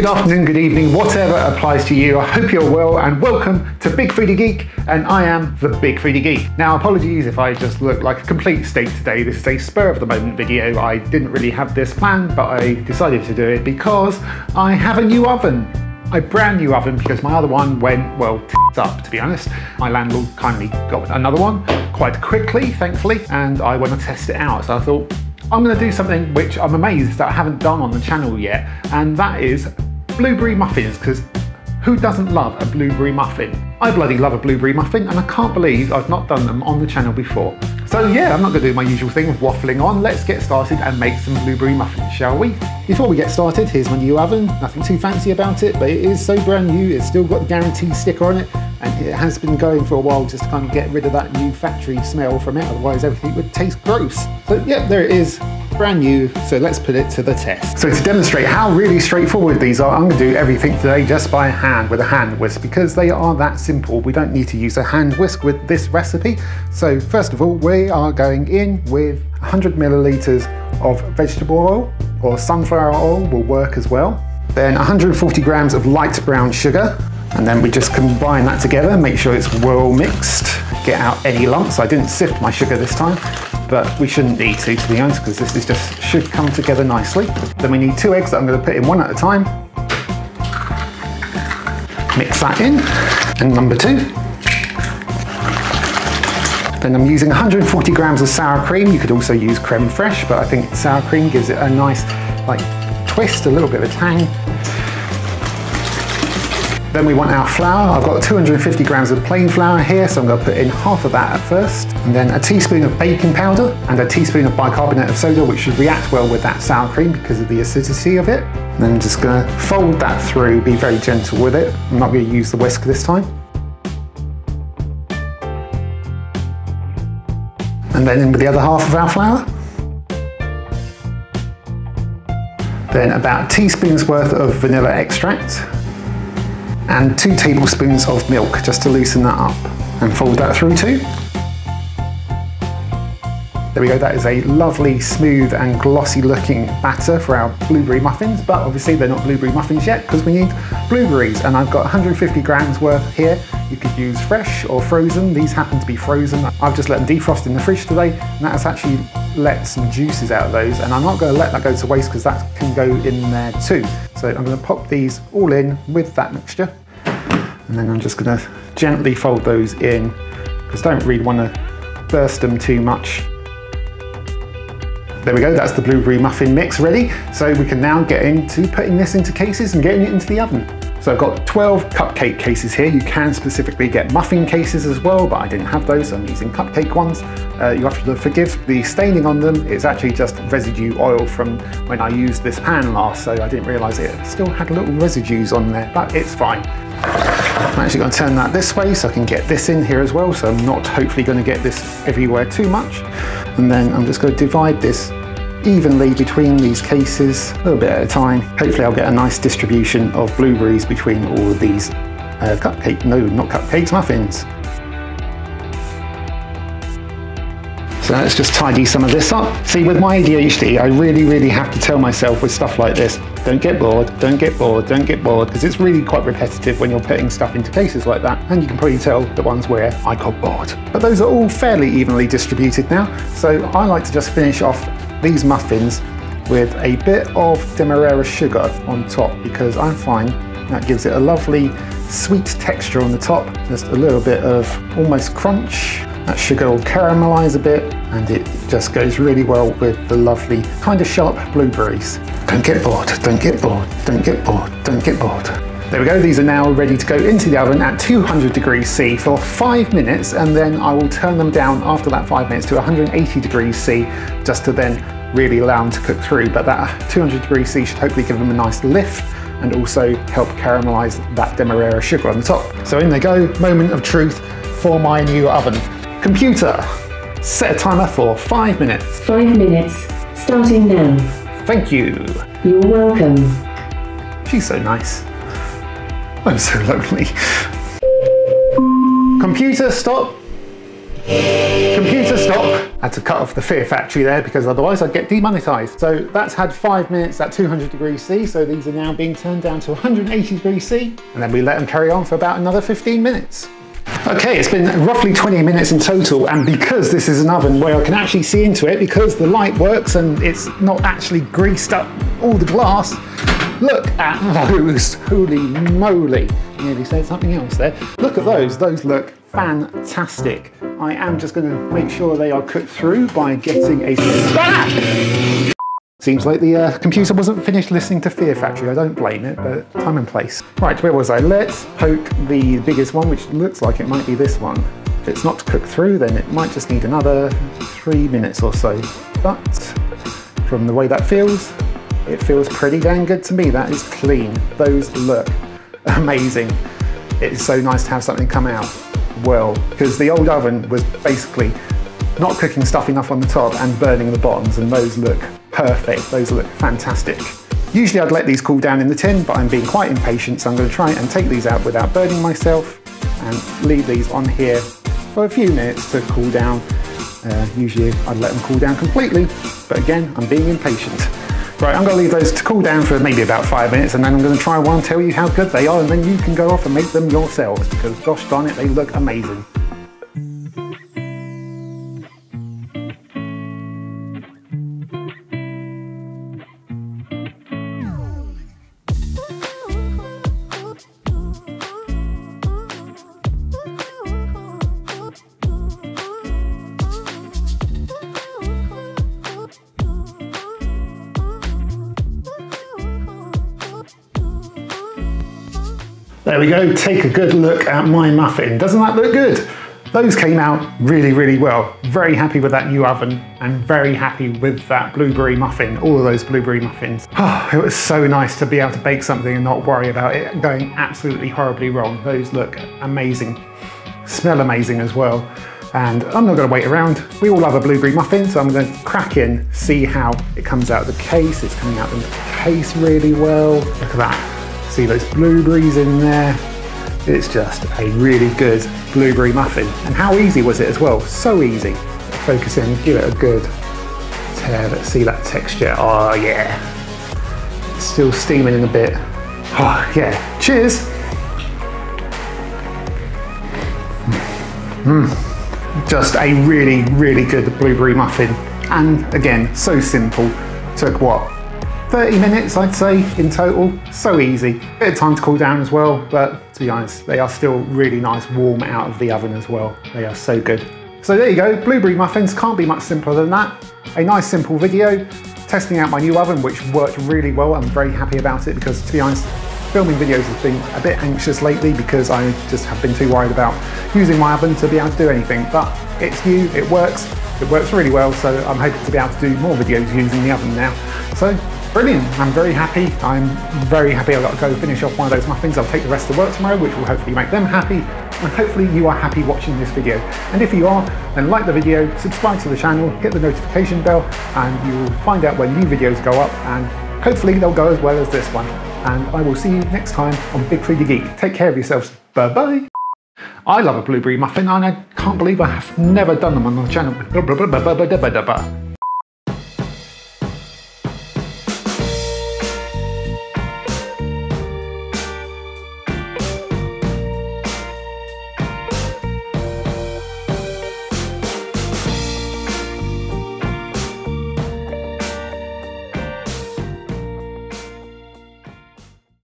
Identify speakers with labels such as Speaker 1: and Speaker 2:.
Speaker 1: good afternoon, good evening, whatever applies to you. I hope you're well and welcome to Big Foodie Geek, and I am the Big Foodie Geek. Now apologies if I just look like a complete state today. This is a spur of the moment video. I didn't really have this planned, but I decided to do it because I have a new oven. A brand new oven because my other one went, well, up to be honest. My landlord kindly got another one quite quickly, thankfully, and I want to test it out. So I thought, I'm going to do something which I'm amazed that I haven't done on the channel yet, and that is blueberry muffins, because who doesn't love a blueberry muffin? I bloody love a blueberry muffin, and I can't believe I've not done them on the channel before. So yeah, I'm not going to do my usual thing of waffling on. Let's get started and make some blueberry muffins, shall we? Before we get started, here's my new oven. Nothing too fancy about it, but it is so brand new. It's still got the guarantee sticker on it, and it has been going for a while just to kind of get rid of that new factory smell from it, otherwise everything would taste gross. So yeah, there it is, brand new, so let's put it to the test. So to demonstrate how really straightforward these are, I'm going to do everything today just by hand with a hand whisk, because they are that simple. We don't need to use a hand whisk with this recipe. So first of all, we are going in with 100 milliliters of vegetable oil, or sunflower oil will work as well. Then 140 grams of light brown sugar, and then we just combine that together, make sure it's well mixed, get out any lumps. I didn't sift my sugar this time, but we shouldn't need to be honest, because this is just should come together nicely. Then we need 2 eggs that I'm going to put in one at a time. Mix that in, and number 2. Then I'm using 140 grams of sour cream. You could also use creme fraiche, but I think sour cream gives it a nice twist, a little bit of a tang. Then we want our flour. I've got 250 grams of plain flour here, so I'm going to put in half of that at first. And then a teaspoon of baking powder and a teaspoon of bicarbonate of soda, which should react well with that sour cream because of the acidity of it. And then I'm just going to fold that through, be very gentle with it. I'm not going to use the whisk this time. And then in with the other half of our flour. Then about a teaspoon's worth of vanilla extract. And 2 tablespoons of milk just to loosen that up, and fold that through too. There we go, that is a lovely, smooth and glossy looking batter for our blueberry muffins, but obviously they're not blueberry muffins yet because we need blueberries, and I've got 150 grams worth here. You could use fresh or frozen. These happen to be frozen. I've just let them defrost in the fridge today, and that has actually let some juices out of those, and I'm not going to let that go to waste because that can go in there too. So I'm going to pop these all in with that mixture, and then I'm just going to gently fold those in because I don't really want to burst them too much. There we go, that's the blueberry muffin mix ready. So we can now get into putting this into cases and getting it into the oven. So I've got 12 cupcake cases here. You can specifically get muffin cases as well, but I didn't have those, so I'm using cupcake ones. You have to forgive the staining on them. It's actually just residue oil from when I used this pan last, so I didn't realise it still had little residues on there, but it's fine. I'm actually going to turn that this way so I can get this in here as well, so I'm not hopefully going to get this everywhere too much. And then I'm just going to divide this evenly between these cases, a little bit at a time. Hopefully I'll get a nice distribution of blueberries between all of these muffins. So let's just tidy some of this up. See, with my ADHD, I really have to tell myself with stuff like this, don't get bored, don't get bored, don't get bored, because it's really quite repetitive when you're putting stuff into cases like that, and you can probably tell the ones where I got bored. But those are all fairly evenly distributed now, so I like to just finish off these muffins with a bit of Demerara sugar on top, because I find that gives it a lovely sweet texture on the top, just a little bit of almost crunch. That sugar will caramelize a bit, and it just goes really well with the lovely kind of sharp blueberries. Don't get bored, don't get bored, don't get bored, don't get bored. There we go, these are now ready to go into the oven at 200 degrees C for 5 minutes, and then I will turn them down after that 5 minutes to 180 degrees C just to then really allow them to cook through. But that 200 degrees C should hopefully give them a nice lift and also help caramelize that Demerara sugar on the top. So in they go, moment of truth for my new oven. Computer, set a timer for 5 minutes.
Speaker 2: 5 minutes, starting now.
Speaker 1: Thank you.
Speaker 2: You're welcome.
Speaker 1: She's so nice. I'm so lonely. Computer, stop. Computer, stop. Had to cut off the Fear Factory there because otherwise I'd get demonetized. So that's had 5 minutes at 200 degrees C. So these are now being turned down to 180 degrees C. And then we let them carry on for about another 15 minutes. Okay, it's been roughly 20 minutes in total, and because this is an oven where I can actually see into it, because the light works and it's not actually greased up all the glass, look at those, holy moly. I nearly said something else there. Look at those look fantastic. I am just going to make sure they are cooked through by getting a stack. Seems like the computer wasn't finished listening to Fear Factory. I don't blame it, but time and place. Right, where was I? Let's poke the biggest one, which looks like it might be this one. If it's not cooked through, then it might just need another 3 minutes or so. But from the way that feels, it feels pretty dang good to me. That is clean. Those look amazing. It's so nice to have something come out well, because the old oven was basically not cooking stuff enough on the top and burning the bottoms, and those look perfect. Those look fantastic. Usually I'd let these cool down in the tin, but I'm being quite impatient, so I'm going to try and take these out without burning myself and leave these on here for a few minutes to cool down. Usually I'd let them cool down completely, but again, I'm being impatient. Right, I'm going to leave those to cool down for maybe about 5 minutes, and then I'm going to try one and tell you how good they are, and then you can go off and make them yourselves, because gosh darn it, they look amazing. There we go, take a good look at my muffin. Doesn't that look good? Those came out really, really well. Very happy with that new oven and very happy with that blueberry muffin, all of those blueberry muffins. Oh, it was so nice to be able to bake something and not worry about it going absolutely horribly wrong. Those look amazing, smell amazing as well. And I'm not going to wait around. We all love a blueberry muffin, so I'm going to crack in, see how it comes out of the case. It's coming out of the case really well. Look at that. See those blueberries in there? It's just a really good blueberry muffin. And how easy was it as well? So easy. Focus in, give it a good tear. Let's see that texture. Oh yeah. It's still steaming in a bit. Oh yeah. Cheers. Just a really, really good blueberry muffin. And again, so simple. Took what? 30 minutes, I'd say, in total. So easy. Bit of time to cool down as well, but to be honest, they are still really nice, warm out of the oven as well. They are so good. So there you go, blueberry muffins, can't be much simpler than that. A nice simple video, testing out my new oven, which worked really well. I'm very happy about it because, to be honest, filming videos has been a bit anxious lately because I just have been too worried about using my oven to be able to do anything. But it's new, it works really well, so I'm hoping to be able to do more videos using the oven now. So brilliant, I'm very happy. I'm very happy I've got to go finish off one of those muffins. I'll take the rest to work tomorrow, which will hopefully make them happy. And hopefully you are happy watching this video. And if you are, then like the video, subscribe to the channel, hit the notification bell, and you will find out when new videos go up, and hopefully they'll go as well as this one. And I will see you next time on Big 3D Geek. Take care of yourselves. Bye-bye. I love a blueberry muffin, and I can't believe I have never done them on the channel.